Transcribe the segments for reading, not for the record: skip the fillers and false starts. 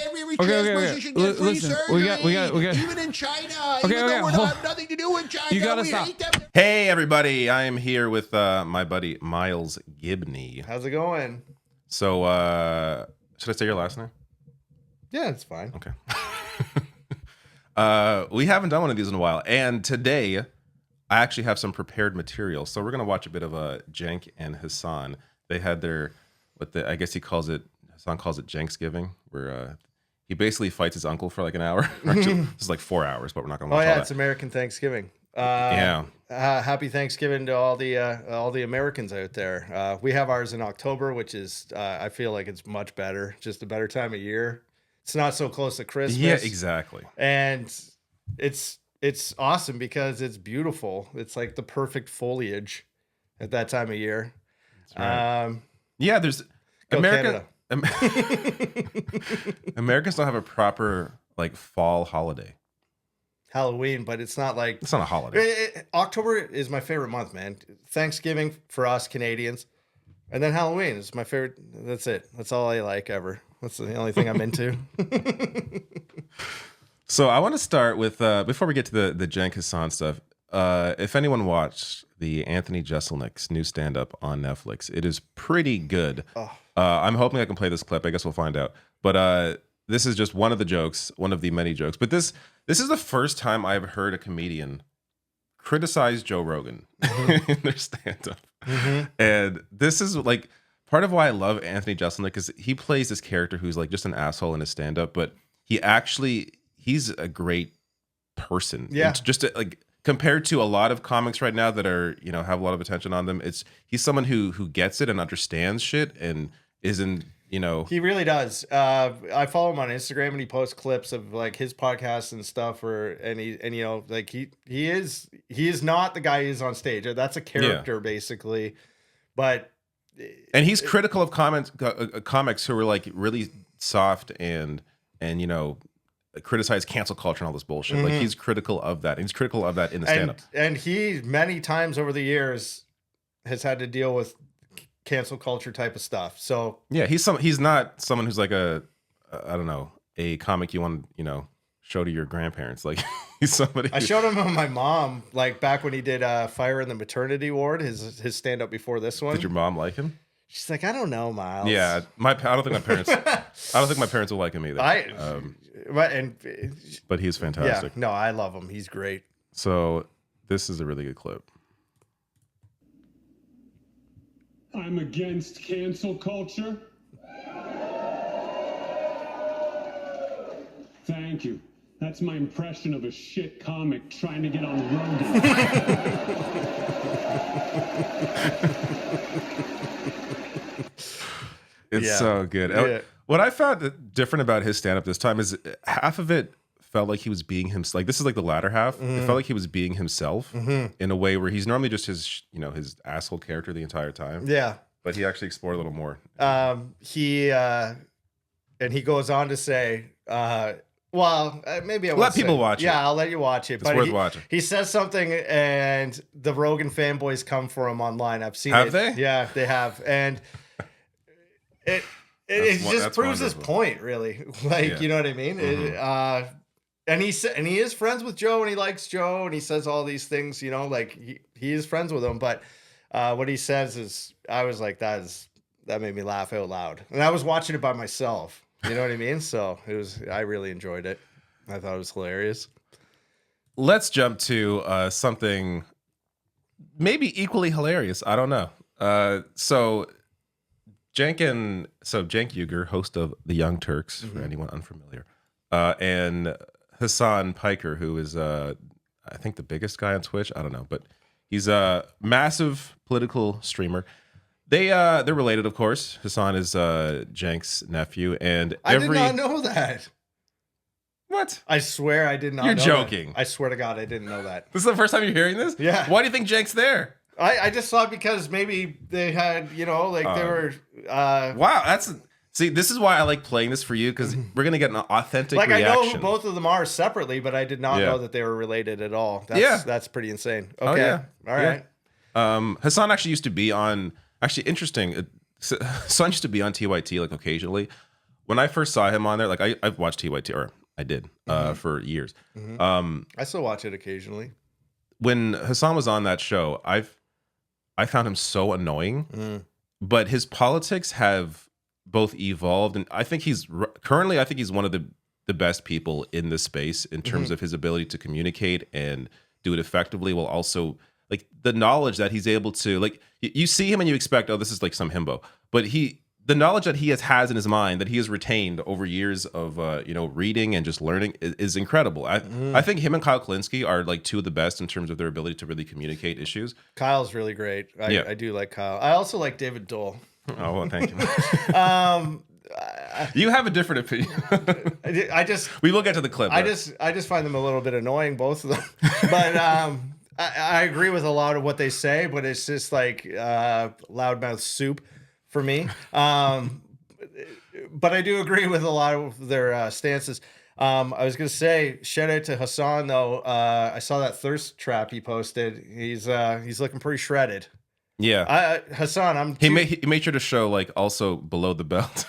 every transposition gets free surgery. We got. Even in China, even though we have nothing to do with China, you gotta we stop. hate them. Hey, everybody. I am here with my buddy Miles Gibney. How's it going? So, should I say your last name? Yeah, it's fine. Okay. We haven't done one of these in a while. And today, I actually have some prepared material. So we're going to watch a bit of Cenk and Hasan. They had their, I guess Hasan calls it Jenksgiving, where he basically fights his uncle for like an hour. Actually, this is like 4 hours, but we're not going to watch all that. It's American Thanksgiving. Yeah. Happy Thanksgiving to all the Americans out there. We have ours in October, which is I feel like it's much better, just a better time of year. It's not so close to Christmas. Yeah, exactly. And it's awesome because it's beautiful. It's like the perfect foliage at that time of year. That's right. Yeah, there's Americans don't have a proper like fall holiday. Halloween, but it's not like... It's not a holiday. October is my favorite month, man. Thanksgiving for us Canadians. And then Halloween is my favorite. That's it. That's all I like ever. That's the only thing I'm into. So I want to start with, before we get to the Cenk Hasan stuff, if anyone watched the Anthony Jeselnik's new stand-up on Netflix, it is pretty good. Oh. I'm hoping I can play this clip. I guess we'll find out. But this is just one of the jokes, one of the many jokes. But this is the first time I've heard a comedian criticize Joe Rogan in their stand-up. Mm-hmm. And this is like part of why I love Anthony Jeselnik is he plays this character who's like just an asshole in his stand-up, but he's a great person. Yeah. And just like compared to a lot of comics right now that are, have a lot of attention on them, he's someone who gets it and understands shit and isn't, He really does. I follow him on Instagram and he posts clips of like his podcasts and stuff. He is not the guy he is on stage. That's a character basically, but. And he's critical of comics who are like really soft and criticize cancel culture and all this bullshit. Mm-hmm. Like he's critical of that. He's critical of that in the stand-up. And he many times over the years has had to deal with cancel culture type of stuff. So yeah, he's not someone who's like a comic you want show to your grandparents. Like he's somebody. I showed him on my mom like back when he did Fire in the Maternity Ward, his stand up before this one. Did your mom like him? She's like, I don't know, Miles. Yeah, I don't think my parents will like him either. But he's fantastic. Yeah, no, I love him. He's great. So this is a really good clip. I'm against cancel culture. Thank you. That's my impression of a shit comic trying to get on Rogan. It's so good. Yeah. What I found different about his stand-up this time is half of it felt like he was being himself. Like this is like the latter half. Mm-hmm. It felt like he was being himself in a way where he's normally just his asshole character the entire time. Yeah. But he actually explored a little more. He goes on to say, maybe I let people watch it. Yeah, I'll let you watch it. It's worth watching. He says something, and the Rogan fanboys come for him online. I've seen it. Have they? Yeah, they have, and it just proves his point, really. Like, you know what I mean? Mm-hmm. And he is friends with Joe, and he likes Joe, and he says all these things. Like he is friends with him, but what he says is, I was like, that made me laugh out loud, and I was watching it by myself. You know what I mean? So I really enjoyed it. I thought it was hilarious. Let's jump to something maybe equally hilarious. I don't know. So Cenk Uygur, host of The Young Turks, for anyone unfamiliar, and Hasan Piker, who is I think the biggest guy on Twitch. I don't know, but he's a massive political streamer. They're related, of course. Hasan is Cenk's nephew, and I did not know that. What? I sweir I did not. You're know joking. That. I swear to God, I didn't know that. This is the first time you're hearing this? Yeah. Why do you think Cenk's there? I just thought because maybe they had, they were. Wow, see, this is why I like playing this for you, because we're gonna get an authentic reaction. I know who both of them are separately, but I did not know that they were related at all. That's pretty insane. Okay, all right. Yeah. Hasan actually used to be on. Actually, interesting. Hasan used to be on TYT like occasionally. when I first saw him on there, like I've watched TYT, or I did for years. I still watch it occasionally. When Hasan was on that show, I found him so annoying, but his politics have both evolved, and I think he's currently one of the best people in this space in terms of his ability to communicate and do it effectively, while also like the knowledge that he's able to, like, you see him and you expect, oh, this is like some himbo, but the knowledge that he has in his mind, that he has retained over years of reading and just learning is incredible. I think him and Kyle Kalinske are like two of the best in terms of their ability to really communicate issues. Kyle's really great. I do like Kyle. I also like David Dole. Oh, well, thank you. You have a different opinion. We will get to the clip. I just find them a little bit annoying, both of them. But I agree with a lot of what they say, but it's just like loudmouth soup for me. But I do agree with a lot of their stances. I was gonna say, shout out to Hasan though. I saw that thirst trap he posted. He's looking pretty shredded. Yeah, Hasan, he made sure to show like also below the belt.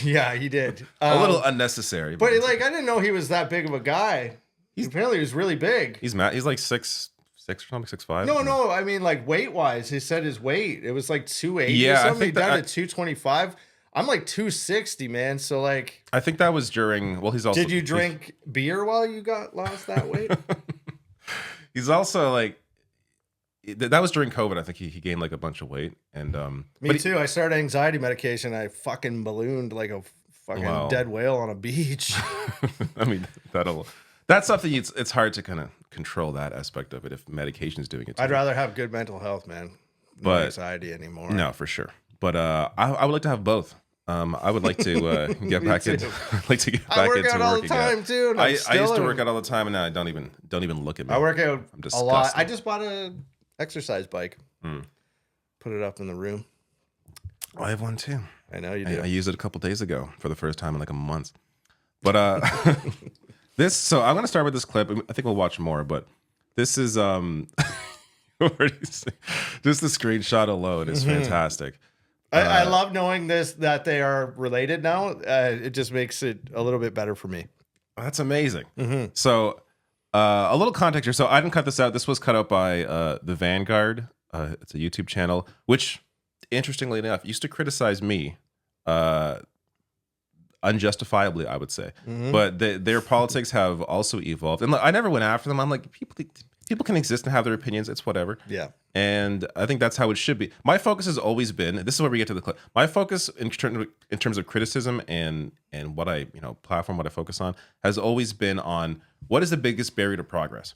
Yeah, he did. A little unnecessary, but like I didn't know he was that big of a guy. Apparently, he was really big. He's like 6'6" or something, 6'5". No. I mean, like weight wise, he said his weight. It was like 280. Yeah, or something. I think down to 225. I'm like 260, man. So like, I think that was during. Well, he's also. Did you drink beer while you lost that weight? He's also like. That was during COVID. I think he gained like a bunch of weight, and me too. I started anxiety medication. I fucking ballooned like a fucking dead whale on a beach. I mean, that's something it's hard to kind of control that aspect of it if medication is doing it. I'd rather have good mental health, man. No anxiety anymore. No, for sure. But I would like to have both. I would like to get back into. I work out all the time too. I used to work out all the time, and now I don't even look at me. I work out a lot. I just bought a exercise bike. Put it up in the room. I have one too. I know you do. I used it a couple days ago for the first time in like a month. But so I'm gonna start with this clip. I think we'll watch more, but this is just the screenshot alone is fantastic. I love knowing that they are related now. It just makes it a little bit better for me. That's amazing. So a little context here. So I didn't cut this out. This was cut out by The Vanguard. It's a YouTube channel, which, interestingly enough, used to criticize me unjustifiably, I would say. But their politics have also evolved. And I never went after them. I'm like, people can exist and have their opinions. It's whatever. Yeah. And I think that's how it should be. My focus has always been, this is where we get to the clip. My focus in terms of criticism and what I, platform, what I focus on, has always been on what is the biggest barrier to progress.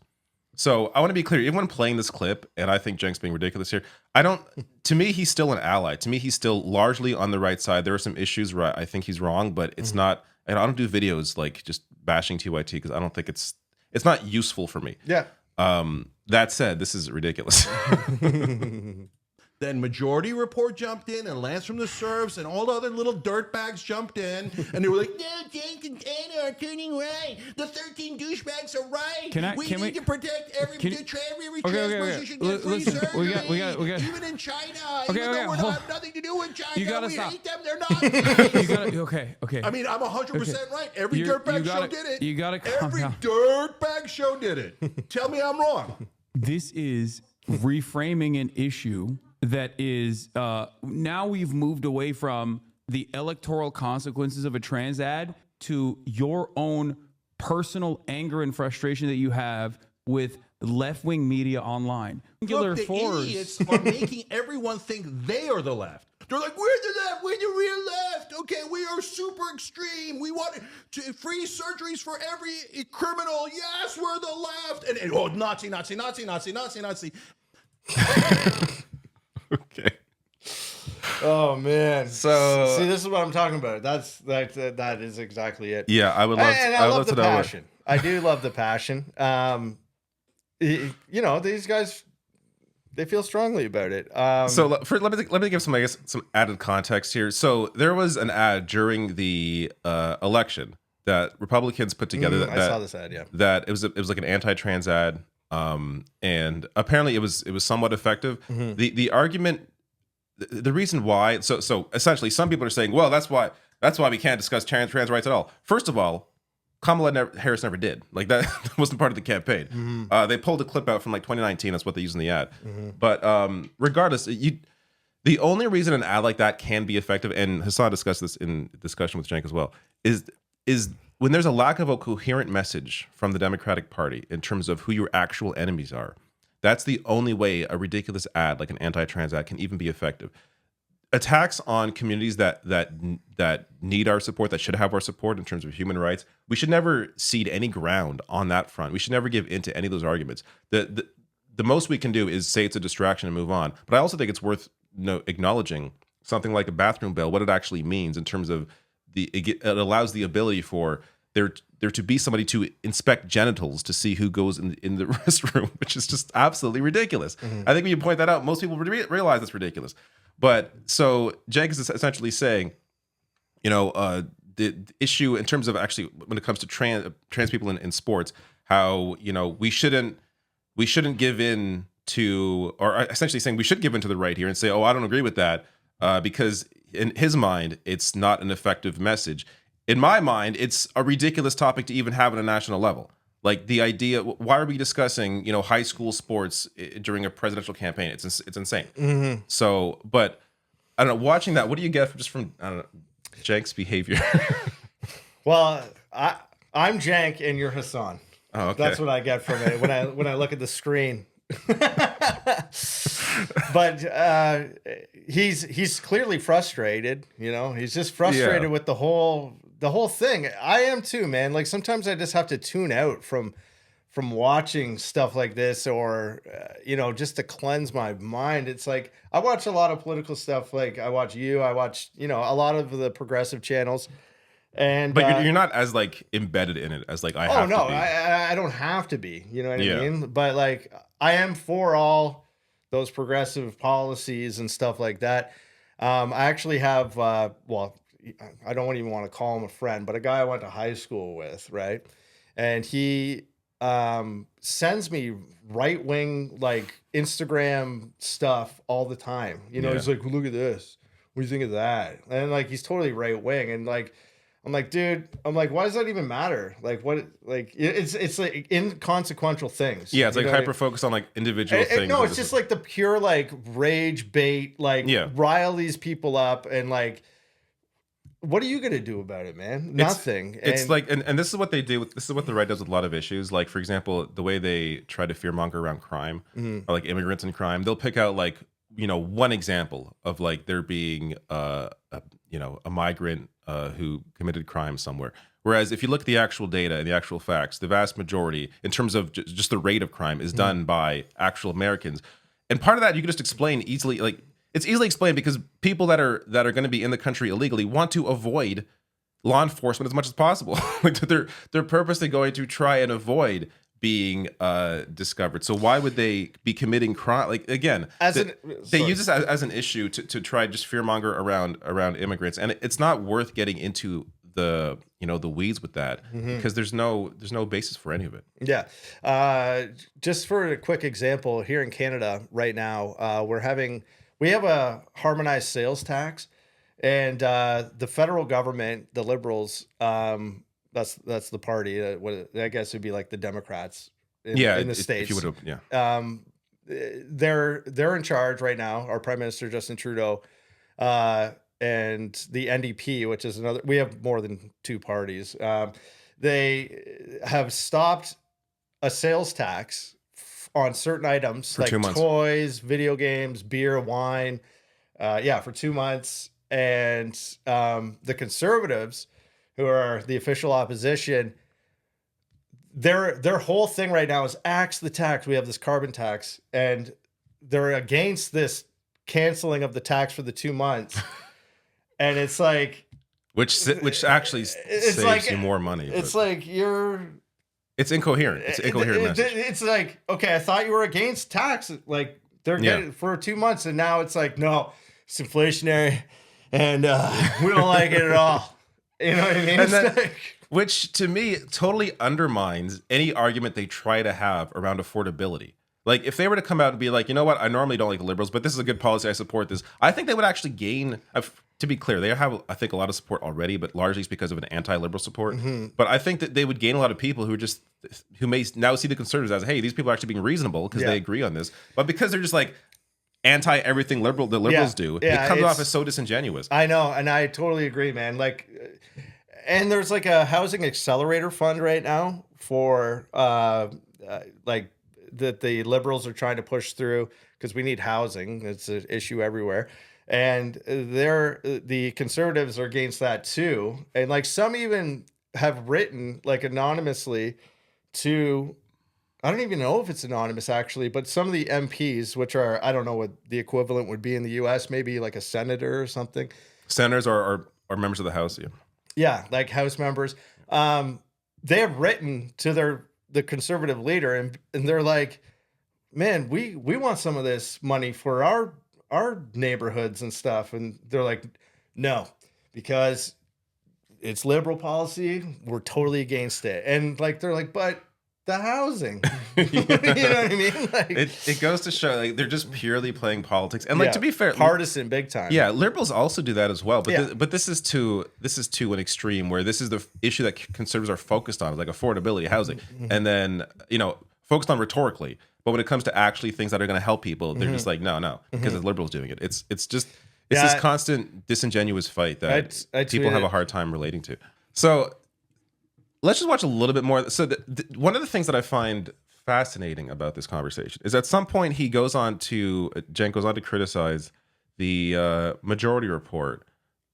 So I want to be clear, even when playing this clip, and I think Cenk's being ridiculous here, to me, he's still an ally. To me, he's still largely on the right side. There are some issues where I think he's wrong, but it's not, and I don't do videos like just bashing TYT because I don't think it's not useful for me. Yeah. That said, this is ridiculous. Then Majority Report jumped in, and Lance from the Serfs, and all the other little dirtbags jumped in, and they were like, "No, Cenk and Anna are turning right. The 13 douchebags are right. We need to protect every transperson should get free surgery. We got. Even in China, even though we have nothing to do with China, you gotta we stop. hate them. They're not. Okay. I mean, I'm 100% right. Every dirtbag show did it. You gotta calm Every down. dirtbag show did it. Tell me I'm wrong. This is reframing an issue that is now we've moved away from the electoral consequences of a trans ad to your own personal anger and frustration that you have with left-wing media online. Look, the idiots are making everyone think they are the left. They're like, we're the left, we're the real left. Okay, we are super extreme. We want free surgeries for every criminal. Yes, we're the left. And oh, Nazi. Okay. Oh man. So see, this is what I'm talking about. That is exactly it. Yeah, I would love. And I love the passion. I do love the passion. These guys, they feel strongly about it. So let me give some added context here. So there was an ad during the election that Republicans put together. I saw this ad. Yeah. That it was like an anti-trans ad. And apparently it was somewhat effective. The argument, the reason why, so essentially some people are saying, well, that's why That's why we can't discuss trans rights at all. First of all, Kamala Harris never did. Like that wasn't part of the campaign. They pulled a clip out from like 2019. That's what they used in the ad. But regardless, the only reason an ad like that can be effective, and Hasan discussed this in discussion with Cenk as well, is when there's a lack of a coherent message from the Democratic Party in terms of who your actual enemies are. That's the only way a ridiculous ad like an anti-trans ad can even be effective. Attacks on communities that need our support, that should have our support in terms of human rights, we should never cede any ground on that front. We should never give in to any of those arguments. The most we can do is say it's a distraction and move on. But I also think it's worth acknowledging something like a bathroom bill, what it actually means in terms of it allows the ability for there to be somebody to inspect genitals to see who goes in the restroom, which is just absolutely ridiculous. I think when you point that out, most people realize it's ridiculous. But so Cenk is essentially saying, the issue in terms of actually when it comes to trans people in sports, how we shouldn't give in to, or essentially saying we should give in to the right here and say, oh, I don't agree with that, because in his mind it's not an effective message. In my mind, it's a ridiculous topic to even have at a national level. Like the idea, why are we discussing, high school sports during a presidential campaign? It's insane. So, but I don't know. Watching that, what do you get from I don't know, Cenk's behavior? Well, I'm Cenk and you're Hasan. Oh, okay. That's what I get from it when I look at the screen. But he's clearly frustrated. He's just frustrated with the whole thing. I am too, man. Like sometimes I just have to tune out from watching stuff like this, or just to cleanse my mind. It's like I watch a lot of political stuff. Like I watch a lot of the progressive channels. But you're not as like embedded in it as like I have to be. I don't have to be. You know what I mean? But like I am for all those progressive policies and stuff like that. I actually have I don't even want to call him a friend, but a guy I went to high school with, right? And he sends me right-wing like Instagram stuff all the time. He's like, look at this. What do you think of that? And like he's totally right-wing, and like I'm like, dude, why does that even matter? Like what, like it's like inconsequential things. Yeah, it's like hyper focused on like individual things. No, it's just like the pure like rage bait, like rile these people up, and like what are you gonna do about it, man? Nothing. It's like, and this is what they do. This is what the right does with a lot of issues. Like for example, the way they try to fearmonger around crime, or like immigrants and crime. They'll pick out like one example of like there being a migrant who committed crime somewhere. Whereas if you look at the actual data and the actual facts, the vast majority, in terms of just the rate of crime, is done by actual Americans. And part of that you can just explain easily. Like it's easily explained because people that are going to be in the country illegally want to avoid law enforcement as much as possible. Like they're purposely going to try and avoid being discovered. So why would they be committing crime? Like again, they use this as an issue to try just fearmonger around immigrants, and it's not worth getting into the weeds with that because there's no basis for any of it. Yeah, just for a quick example, here in Canada right now, we have a harmonized sales tax, and the federal government, the Liberals. That's the party. I guess it'd be like the Democrats in the States. If you would, they're in charge right now. Our Prime Minister Justin Trudeau, and the NDP, which is another. We have more than two parties. They have stopped a sales tax on certain items for like 2 months. Toys, video games, beer, wine. For 2 months, and the Conservatives, who are the official opposition, their whole thing right now is axe the tax. We have this carbon tax, and they're against this canceling of the tax for the 2 months. And it's like, which actually saves like, you more money. It's like it's incoherent. It's incoherent message. It's like, okay, I thought you were against tax. Like they're getting it for 2 months, and now it's like, no, it's inflationary, and we don't like it at all. You know what I mean? And which to me totally undermines any argument they try to have around affordability. Like if they were to come out and be like, you know what, I normally don't like the Liberals, but this is a good policy, I support this. I think they would actually gain to be clear, they have, I think, a lot of support already, but largely it's because of an anti-liberal support. But I think that they would gain a lot of people who may now see the conservatives as, hey, these people are actually being reasonable because they agree on this. But because they're just like anti everything liberal the liberals do, it comes off as so disingenuous. I know, and I totally agree, man. Like, and there's like a housing accelerator fund right now for like that the liberals are trying to push through because we need housing. It's an issue everywhere. And the conservatives are against that too. And like some even have written like anonymously to, I don't even know if it's anonymous actually, but some of the MPs, which are, I don't know what the equivalent would be in the US, maybe like a senator or something. Senators are members of the House. Yeah. Yeah. Like House members. They have written to the conservative leader and they're like, man, we want some of this money for our neighborhoods and stuff. And they're like, no, because it's liberal policy. We're totally against it. And like, they're like, but the housing, you know what I mean? Like, it goes to show like they're just purely playing politics. And like, to be fair, partisan big time. Yeah. Liberals also do that as well. But this is to an extreme where this is the issue that conservatives are focused on, like affordability, housing, and then, focused on rhetorically. But when it comes to actually things that are going to help people, they're just like, no, because the liberals doing it. It's this constant disingenuous fight that people have a hard time relating to. So let's just watch a little bit more. So one of the things that I find fascinating about this conversation is at some point Cenk goes on to criticize the Majority Report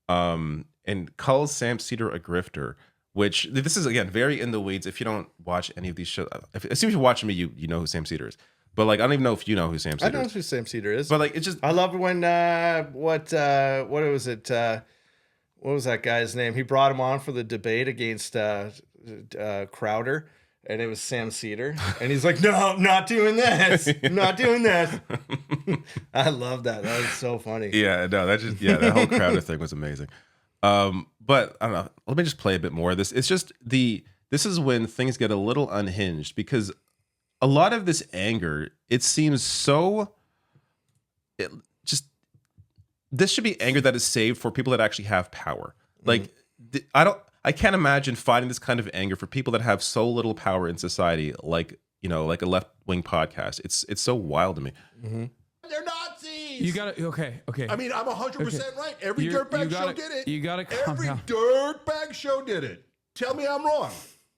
and calls Sam Cedar a grifter. Which this is again very in the weeds. If you don't watch any of these shows, as soon as you watch me, you know who Sam Cedar is. But like, I don't even know if you know who Sam Cedar is. I know who Sam Cedar is. But like, it's just I love when what was it? What was that guy's name? He brought him on for the debate against Crowder, and it was Sam Cedar, and he's like, "No, not doing this. I'm not doing this." I love that. That was so funny. Yeah, no, that whole Crowder thing was amazing. But I don't know. Let me just play a bit more of this. It's just this is when things get a little unhinged because a lot of this anger, it seems this should be anger that is saved for people that actually have power. Like I can't imagine fighting this kind of anger for people that have so little power in society, like like a left-wing podcast. It's so wild to me. They're Nazis. You got to okay. I mean, I'm 100% right. Every dirtbag show did it. You got to Every dirtbag show did it. Tell me I'm wrong.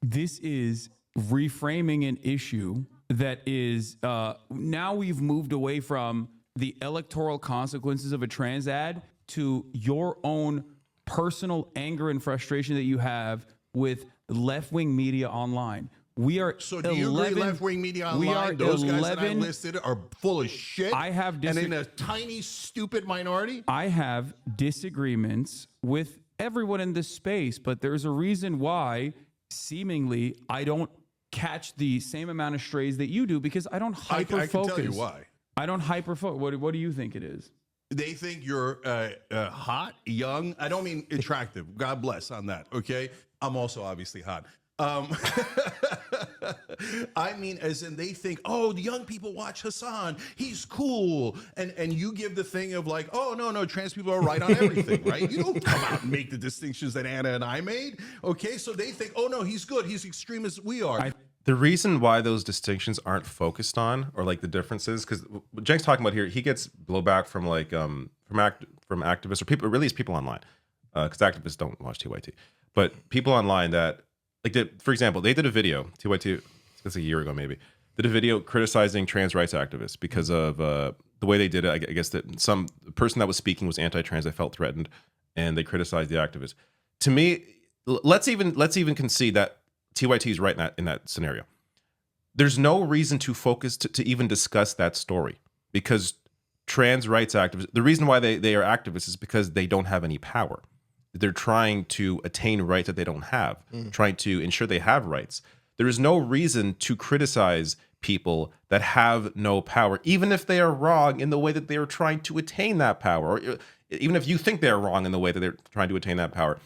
This is reframing an issue that is now we've moved away from the electoral consequences of a trans ad to your own personal anger and frustration that you have with left-wing media online. We are so. Do you agree left-wing media online? Those guys that I listed are full of shit. I have and in a tiny, stupid minority. I have disagreements with everyone in this space, but there's a reason why, seemingly, I don't catch the same amount of strays that you do because I don't hyper-focus. I can tell you why. I don't hyper-focus. What do you think it is? They think you're hot, young. I don't mean attractive. God bless on that. Okay, I'm also obviously hot. I mean, as in they think, oh, the young people watch Hasan. He's cool. And you give the thing of like, oh, no, trans people are right on everything, right? You don't come out and make the distinctions that Anna and I made. Okay, so they think, oh, no, he's good. He's extreme as we are. The reason why those distinctions aren't focused on, or like the differences, because what Cenk's talking about here, he gets blowback from like from activists or people, really, it's people online, because activists don't watch TYT, but people online that like, for example, they did a video, TYT, it's a year ago maybe, did a video criticizing trans rights activists because of the way they did it. I guess that some person that was speaking was anti-trans, they felt threatened, and they criticized the activists. To me, let's even concede that TYT is right in that scenario. There's no reason to focus to even discuss that story because trans rights activists, the reason why they are activists is because they don't have any power. They're trying to attain rights that they don't have, trying to ensure they have rights. There is no reason to criticize people that have no power, even if they are wrong in the way that they are trying to attain that power, or even if you think they're wrong in the way that they're trying to attain that power.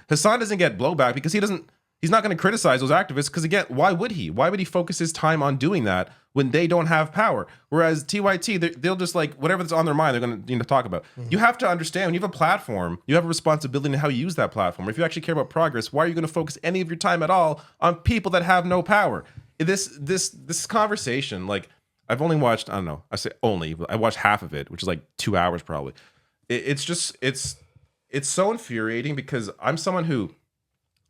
Hasan doesn't get blowback because he doesn't He's not going to criticize those activists because, again, why would he? Why would he focus his time on doing that when they don't have power? Whereas TYT, they'll just like whatever that's on their mind, they're going to talk about. You have to understand when you have a platform, you have a responsibility in how you use that platform. If you actually care about progress, why are you going to focus any of your time at all on people that have no power? This conversation, like I've only watched, I don't know, I say only, but I watched half of it, which is like 2 hours probably. It's so infuriating because I'm someone who.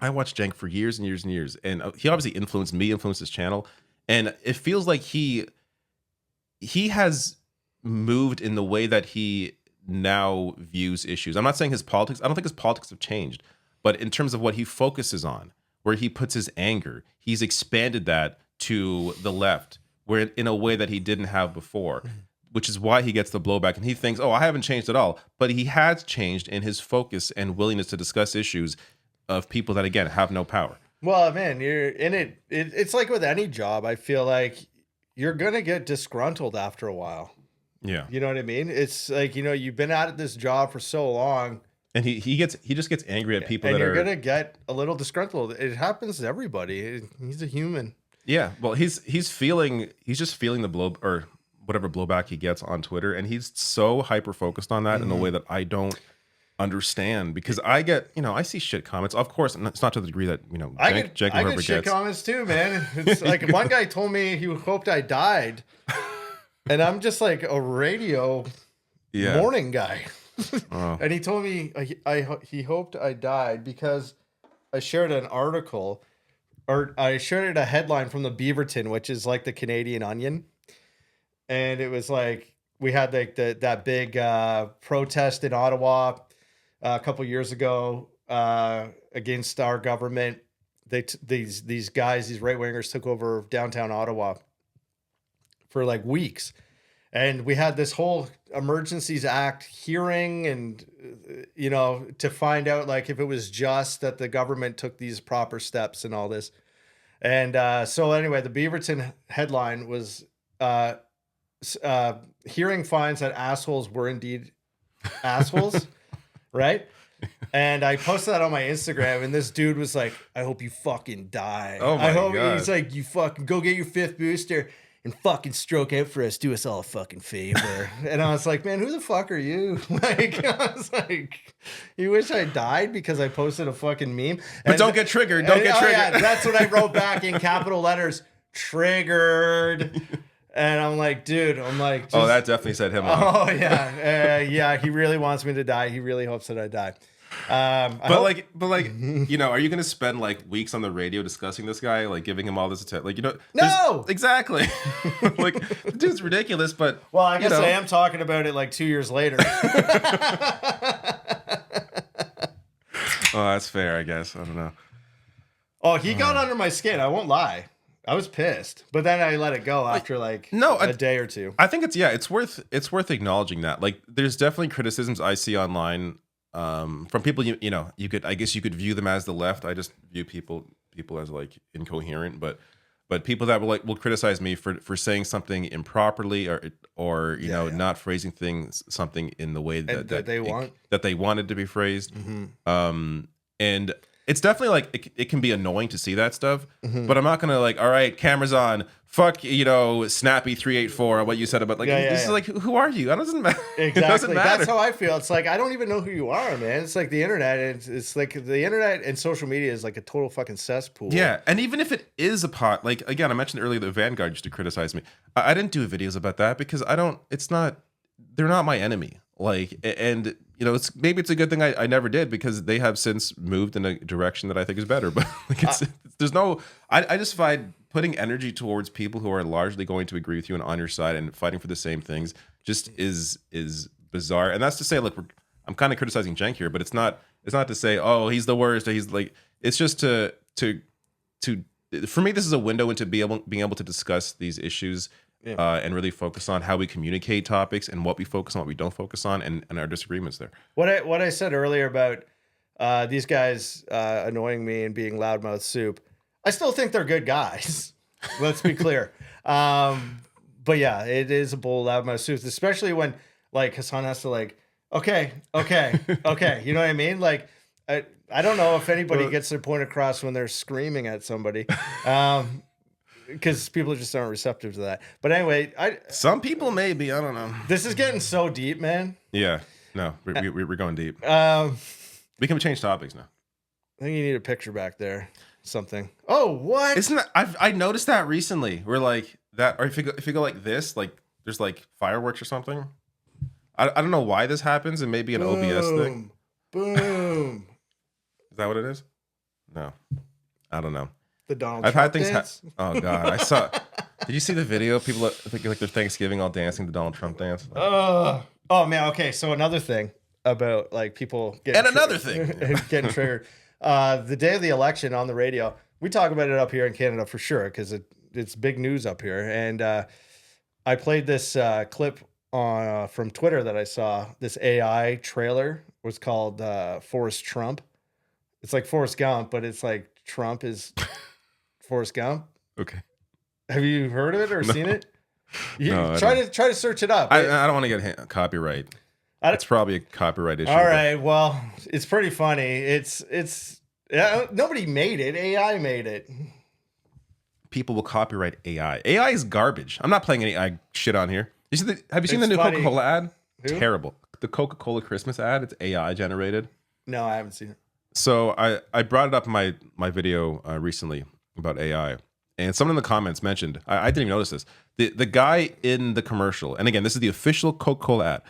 I watched Cenk for years and years and years, and he obviously influenced me, influenced his channel, and it feels like he has moved in the way that he now views issues. I'm not saying his politics. I don't think his politics have changed, but in terms of what he focuses on, where he puts his anger, he's expanded that to the left, where in a way that he didn't have before. Which is why he gets the blowback, and he thinks, "Oh, I haven't changed at all," but he has changed in his focus and willingness to discuss issues of people that, again, have no power. Well, man, you're in it. It's like with any job. I feel like you're gonna get disgruntled after a while. Yeah, you know what I mean. It's like, you've been at this job for so long, and he just gets angry at people and that you're are gonna get a little disgruntled. It happens to everybody. He's a human. Yeah, well, he's just feeling the blow or whatever blowback he gets on Twitter, and he's so hyper focused on that in a way that I don't understand, because I get, I see shit comments. Of course, it's not to the degree that, I get shit comments too, man. It's like one guy told me he hoped I died, and I'm just like a radio morning guy. And he told me he hoped I died because I shared an article, or I shared a headline from the Beaverton, which is like the Canadian Onion, and it was like we had like that big protest in Ottawa a couple years ago against our government. These guys, these right wingers, took over downtown Ottawa for like weeks, and we had this whole Emergencies Act hearing, and to find out like if it was just that the government took these proper steps and all this. And so anyway, the Beaverton headline was hearing finds that assholes were indeed assholes. Right? And I posted that on my Instagram, and this dude was like, "I hope you fucking die." Oh my God. He's like, "You fucking go get your 5th booster and fucking stroke out for us. Do us all a fucking favor." And I was like, "Man, who the fuck are you?" Like, I was like, "You wish I died because I posted a fucking meme?" But don't get triggered. Don't get triggered. Yeah, that's what I wrote back in capital letters. Triggered. And I'm like, dude, that definitely set him off. Oh, yeah. Yeah, he really wants me to die. He really hopes that I die. Are you going to spend like weeks on the radio discussing this guy, like giving him all this attention? No! Exactly. Like, the dude's ridiculous, but. Well, I guess I am talking about it like 2 years later. Oh, that's fair, I guess. I don't know. Oh, he got under my skin. I won't lie. I was pissed, but then I let it go after a day or two. I think it's worth acknowledging that. Like, there's definitely criticisms I see online from people. You could view them as the left. I just view people as like incoherent, but people that will criticize me for saying something improperly or not phrasing something in the way that they wanted to be phrased. And it's definitely like it can be annoying to see that stuff, but I'm not gonna like, all right, cameras on, fuck, Snappy 384, what you said about this is like, who are you? That doesn't matter. Exactly. It doesn't matter. That's how I feel. It's like I don't even know who you are, man. It's like the internet. It's like the internet and social media is like a total fucking cesspool. Yeah, and even if it is a pot, like again, I mentioned earlier that Vanguard used to criticize me. I didn't do videos about that because they're not my enemy. Like, and maybe it's a good thing I never did, because they have since moved in a direction that I think is better. But like, I just find putting energy towards people who are largely going to agree with you and on your side and fighting for the same things just is bizarre. And that's to say, look, I'm kind of criticizing Cenk here, but it's not to say, oh, he's the worst. Or he's like, it's just to for me, this is a window into being able to discuss these issues. Yeah. And really focus on how we communicate topics and what we focus on, what we don't focus on, and our disagreements there. What I said earlier about these guys annoying me and being loudmouth soup, I still think they're good guys. Let's be clear. But yeah, it is a bowl of loudmouth soup, especially when like Hasan has to like, okay. You know what I mean? Like, I don't know if anybody gets their point across when they're screaming at somebody, because people just aren't receptive to that. But anyway, some people maybe, I don't know. This is getting so deep, man. Yeah, no, we're going deep. We can change topics now. I think you need a picture back there, something. Oh, what? Isn't that? I noticed that recently. We're like that, or if you go like this, like there's like fireworks or something. I don't know why this happens. It may be an OBS thing. Boom. Is that what it is? No, I don't know. The Donald I've Trump had things. dance? Oh God, I saw. Did you see the video? People think like their Thanksgiving all dancing the Donald Trump dance. Oh man. Okay, so another thing about like people getting another thing getting triggered. The day of the election on the radio, we talk about it up here in Canada for sure because it's big news up here. And I played this clip from Twitter that I saw. This AI trailer was called Forrest Trump. It's like Forrest Gump, but it's like Trump is Forrest Gump. Okay. Have you heard of it or seen it? No, try to search it up. I don't want to get copyright. It's probably a copyright issue. All right. Well, it's pretty funny. It's nobody made it. AI made it. People will copyright AI. AI is garbage. I'm not playing any AI shit on here. Have you seen the new Coca-Cola ad? Who? Terrible. The Coca-Cola Christmas ad. It's AI generated. No, I haven't seen it. So I brought it up in my video recently about AI, and someone in the comments mentioned, I didn't even notice this. The guy in the commercial, and again, this is the official Coca-Cola ad.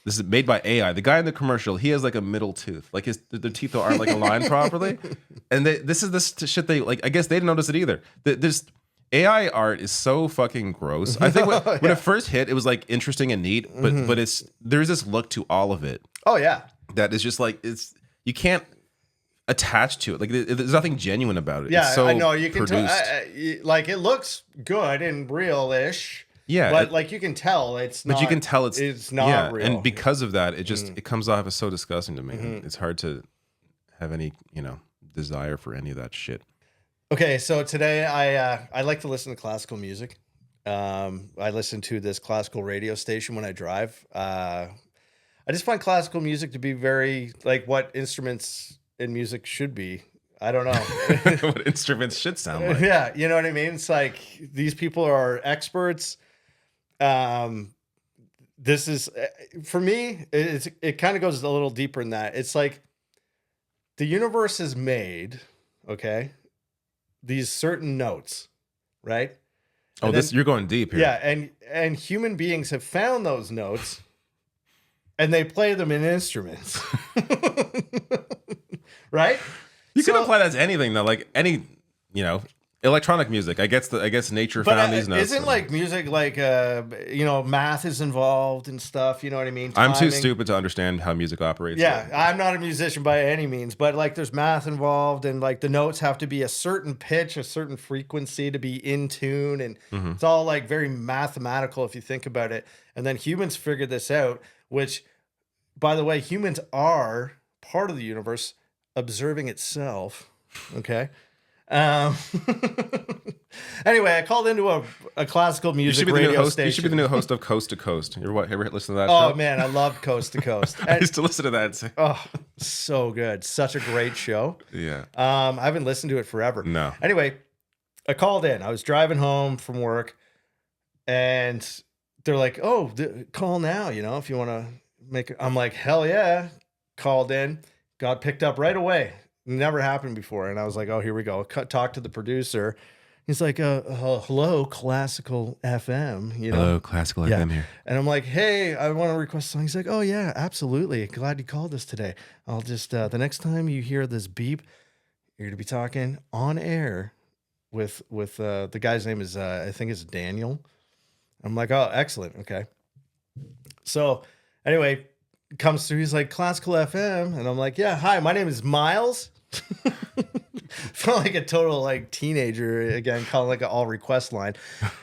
This is made by AI. The guy in the commercial, he has like a middle tooth, like the teeth aren't like aligned properly, and this is this shit they like. I guess they didn't notice it either. This AI art is so fucking gross. I think when it first hit, it was like interesting and neat, but there's this look to all of it. Oh yeah, that is just like you can't attach to it. Like there's nothing genuine about it. Yeah, it's so I know you can produced. it looks good and real-ish. Yeah, but like you can tell it's not. But you can tell it's not real. And because of that, it comes off as so disgusting to me. It's hard to have any desire for any of that shit. Okay, so today I like to listen to classical music. I listen to this classical radio station when I drive. I just find classical music to be very like what instruments in music should be. I don't know what instruments should sound like. Yeah, you know what I mean? It's like these people are experts. This is for me, it kind of goes a little deeper than that. It's like the universe is made, okay? These certain notes, right? Oh, you're going deep here. Yeah, and human beings have found those notes and they play them in instruments. Right? You can apply that to anything though, like any, electronic music. I guess nature found these notes. Isn't like music like math is involved and stuff, you know what I mean? I'm too stupid to understand how music operates. Yeah, I'm not a musician by any means, but like there's math involved and like the notes have to be a certain pitch, a certain frequency to be in tune, and it's all like very mathematical if you think about it. And then humans figured this out, which by the way, humans are part of the universe observing itself. Okay. Anyway, I called into a classical music radio station. You should be the new host of Coast to Coast. You ever listen to that show? Oh man, I love Coast to Coast. I used to listen to that. Oh, so good. Such a great show. Yeah. I haven't listened to it forever. No. Anyway, I called in. I was driving home from work and they're like, "Oh, call now, if you want to make it." I'm like, "Hell yeah." Called in, got picked up right away. Never happened before. And I was like, oh, here we go. Talk to the producer. He's like, hello, Classical FM. Hello, Classical FM here. And I'm like, hey, I want to request a song. He's like, oh, yeah, absolutely. Glad you called us today. I'll just, the next time you hear this beep, you're going to be talking on air with the guy's name is, I think it's Daniel. I'm like, oh, excellent. Okay. So anyway, comes through. He's like, Classical FM. And I'm like, yeah, hi, my name is Miles. Felt like a total like teenager again, calling like an all request line.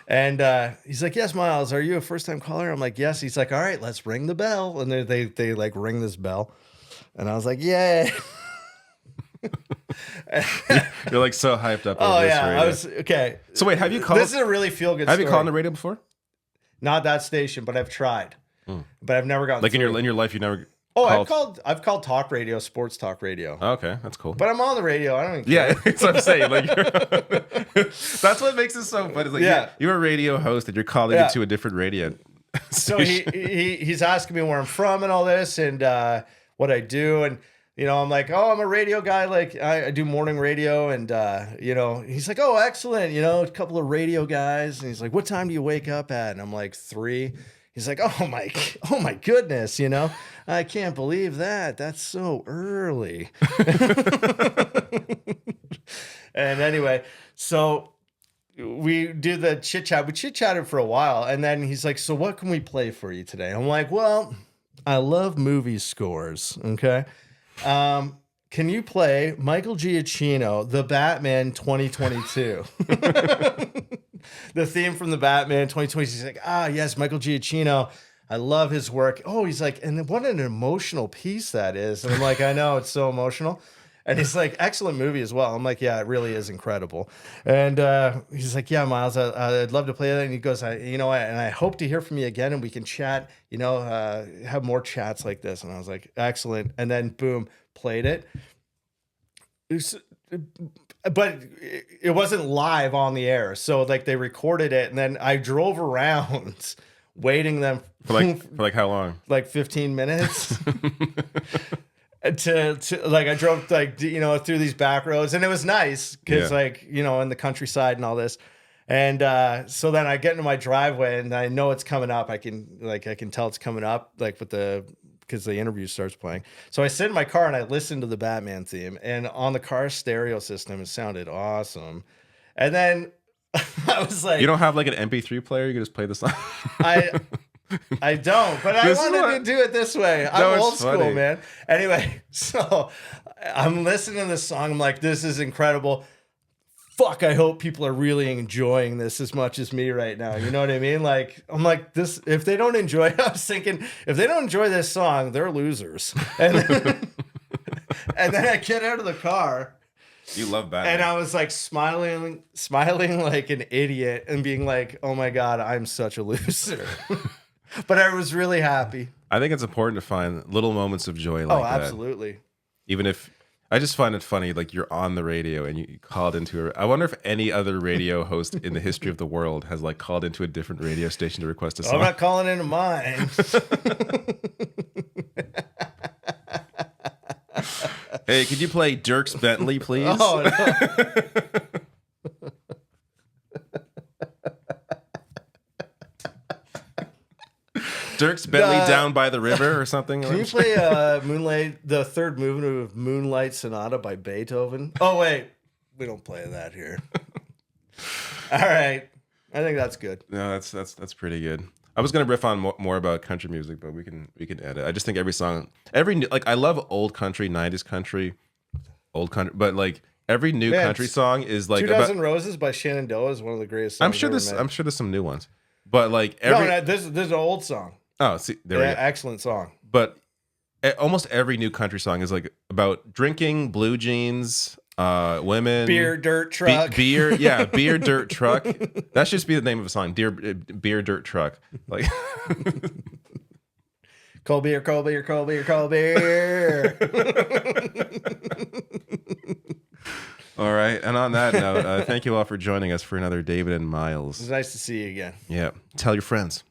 And he's like, yes, Miles, are you a first time caller? I'm like, yes. He's like, all right, let's ring the bell. And they like ring this bell. And I was like, yay. You're like so hyped up. Oh, over yeah. this I was okay. So wait, have you called? This is a really feel good Have story. you called on the radio before? Not that station, but I've tried. But I've never gotten like through. in your life, you never Oh, I've called talk radio, sports talk radio. Okay, that's cool. But I'm on the radio. I don't even care. Yeah, that's what I'm saying. Like, that's what makes it so fun. It's like you're a radio host and you're calling into a different radio. So he's asking me where I'm from and all this and what I do. And, you know, I'm like, oh, I'm a radio guy. Like I do morning radio. And, you know, he's like, oh, excellent. You know, a couple of radio guys. And he's like, what time do you wake up at? And I'm like, 3. He's like, oh my goodness, you know, I can't believe that. That's so early. And anyway, so we do the chit chat. We chit chatted for a while. And then he's like, so what can we play for you today? I'm like, well, I love movie scores. Okay. Can you play Michael Giacchino, The Batman 2022? The theme from The Batman 2020. He's like, yes, Michael Giacchino. I love his work. Oh, he's like, and what an emotional piece that is. And I'm like, I know, it's so emotional. And he's like, excellent movie as well. I'm like, yeah, it really is incredible. And he's like, yeah, Miles, I'd love to play that. And he goes, you know, and I hope to hear from you again and we can chat, you know, have more chats like this. And I was like, excellent. And then boom, played it. But it wasn't live on the air. So like they recorded it and then I drove around waiting them for like how long? Like 15 minutes. to like I drove like, you know, through these back roads and it was nice because like, you know, in the countryside and all this. And so then I get into my driveway and I know it's coming up. I can tell it's coming up like because the interview starts playing. So I sit in my car and I listen to the Batman theme and on the car stereo system, it sounded awesome. And then I was like, you don't have like an MP3 player? You can just play the song. I don't, but I wanted to do it this way. I'm old school, man. Anyway, so I'm listening to this song. I'm like, this is incredible. Fuck, I hope people are really enjoying this as much as me right now. You know what I mean? Like, I'm like, this, if they don't enjoy it, I was thinking, if they don't enjoy this song, they're losers. And then, and then I get out of the car. You love Batman. And I was like smiling like an idiot and being like, oh my God, I'm such a loser. But I was really happy. I think it's important to find little moments of joy like that. Oh, absolutely. Even if I just find it funny, like you're on the radio and you called into I wonder if any other radio host in the history of the world has like called into a different radio station to request a song. I'm not calling into mine. Hey, could you play Dierks Bentley, please? Oh, no. Dierks Bentley Down by the River or something? Can you play the third movement of Moonlight Sonata by Beethoven? Oh, wait. We don't play that here. All right. I think that's good. No, that's pretty good. I was gonna riff on more about country music, but we can edit. I just think every song, like I love old country, 90s country, old country, but like every new country song is like 2 Dozen Roses by Shenandoah is one of the greatest songs. I'm sure there's some new ones, but like this is an old song. Oh, see, there we go. Excellent song. But almost every new country song is like about drinking, blue jeans, women, beer, dirt truck, beer, dirt truck. That should just be the name of a song. Beer, dirt truck. Like cold beer, cold beer, cold beer, cold beer. All right, and on that note, thank you all for joining us for another David and Miles. It's nice to see you again. Yeah, tell your friends.